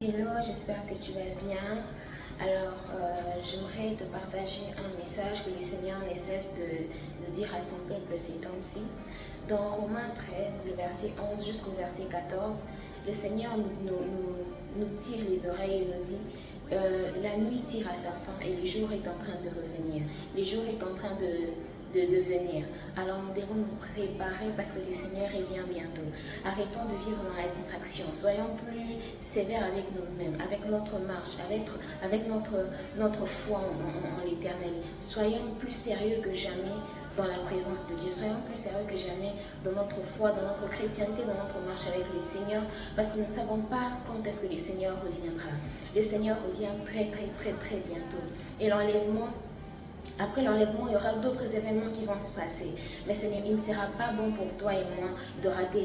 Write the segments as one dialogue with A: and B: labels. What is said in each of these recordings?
A: Hello, j'espère que tu vas bien. Alors, j'aimerais te partager un message que le Seigneur ne cesse de dire à son peuple ces temps-ci. Dans Romains 13, le verset 11 jusqu'au verset 14, le Seigneur nous tire les oreilles et nous dit la nuit tire à sa fin et le jour est en train de revenir. Le jour est en train de venir. Alors nous devons nous préparer parce que le Seigneur revient bientôt. Arrêtons de vivre dans la distraction. Soyons plus sévères avec nous-mêmes, avec notre marche, avec notre foi en l'Éternel. Soyons plus sérieux que jamais dans la présence de Dieu. Soyons plus sérieux que jamais dans notre foi, dans notre chrétienté, dans notre marche avec le Seigneur, parce que nous ne savons pas quand est-ce que le Seigneur reviendra. Le Seigneur revient très bientôt. Et l'enlèvement, après l'enlèvement, il y aura d'autres événements qui vont se passer. Mais il ne sera pas bon pour toi et moi de rater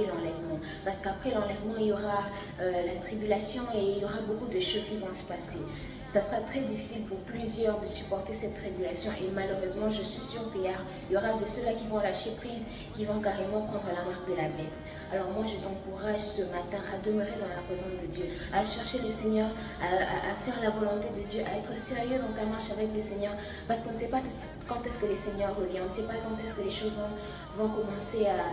A: l'enlèvement. Parce qu'après l'enlèvement, il y aura la tribulation et il y aura beaucoup de choses qui vont se passer. Ça sera très difficile pour plusieurs de supporter cette tribulation. Et malheureusement, je suis sûre qu'il y aura de ceux-là qui vont lâcher prise, qui vont carrément prendre la marque de la bête. Alors moi, je t'encourage ce matin à demeurer dans la présence de Dieu, à chercher le Seigneur, à faire la volonté de Dieu, à être sérieux dans ta marche avec le Seigneur. Parce qu'on ne sait pas quand est-ce que le Seigneur revient, on ne sait pas quand est-ce que les choses vont commencer à...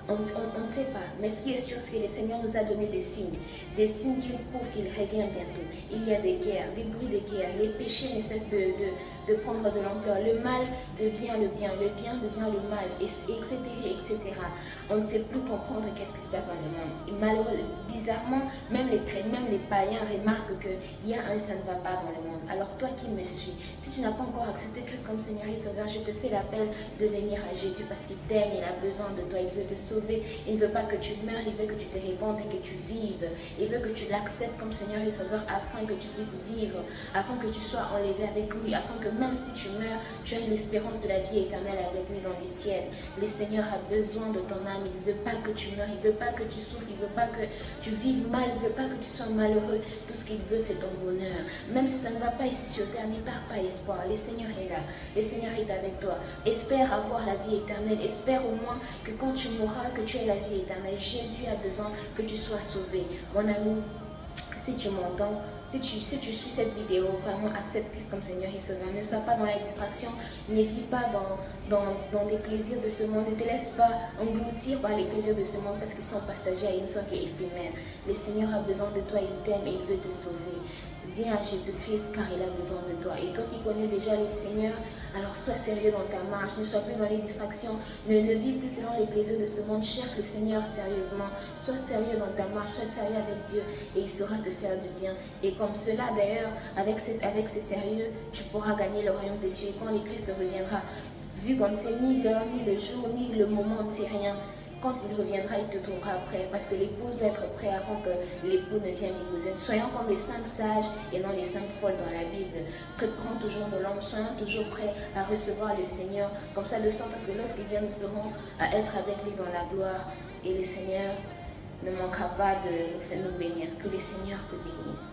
A: On ne sait pas, mais ce qui est sûr, c'est que le Seigneur nous a donné des signes qui nous prouvent qu'il revient bientôt. Il y a des guerres, des bruits de guerre, les péchés ne cessent de prendre de l'ampleur, le mal devient le bien devient le mal, etc. On ne sait plus comprendre qu'est-ce qui se passe dans le monde. Et malheureusement, bizarrement, même les païens remarquent qu'il y a ça ne va pas dans le monde. Alors toi qui me suis, si tu n'as pas encore accepté Christ comme Seigneur et Sauveur, je te fais l'appel de venir à Jésus parce qu'il t'aime, il a besoin de toi, il veut te sauver, il ne veut pas que tu meurs, il veut que tu te répandes et que tu vives. Il veut que tu l'acceptes comme Seigneur et Sauveur afin que tu puisses vivre, afin que tu sois enlevé avec lui, afin que même si tu meurs, tu aies l'espérance de la vie éternelle avec lui dans le ciel. Le Seigneur a besoin de ton âme, il ne veut pas que tu meurs, il ne veut pas que tu souffres, il ne veut pas que tu vives mal, il ne veut pas que tu sois malheureux. Tout ce qu'il veut, c'est ton bonheur. Même si ça ne va pas ici sur terre, n'aie pas espoir. Le Seigneur est là, le Seigneur est avec toi. Espère avoir la vie éternelle, espère au moins que quand tu mourras, que tu aies la vie éternelle. Jésus a besoin que tu sois sauvé. Mon ami, si tu m'entends, si tu suis cette vidéo, vraiment accepte Christ comme Seigneur et Sauveur. Ne sois pas dans la distraction, ne vis pas dans les plaisirs de ce monde. Ne te laisse pas engloutir par les plaisirs de ce monde parce qu'ils sont passagers et une soient éphémères. Le Seigneur a besoin de toi, il t'aime et il veut te sauver. Viens à Jésus-Christ car il a besoin de toi. Et toi qui connais déjà le Seigneur, alors sois sérieux dans ta marche, ne sois plus dans les distractions, ne vis plus selon les plaisirs de ce monde. Cherche le Seigneur sérieusement, sois sérieux dans ta marche, sois sérieux avec Dieu et il saura te faire du bien. Et comme cela d'ailleurs, avec ce sérieux, tu pourras gagner le royaume des cieux. Et quand le Christ reviendra, vu qu'on ne sait ni l'heure, ni le jour, ni le moment, on ne sait rien. Quand il reviendra, il te trouvera prêt parce que l'épouse doit être prête avant que l'époux ne vienne l'épouser. Soyons comme les 5 sages et non les 5 folles dans la Bible. Préparons toujours nos langues, soyons toujours prêts à recevoir le Seigneur. Comme ça, le sang, parce que lorsqu'il vient, nous serons à être avec lui dans la gloire. Et le Seigneur ne manquera pas de nous bénir. Que le Seigneur te bénisse.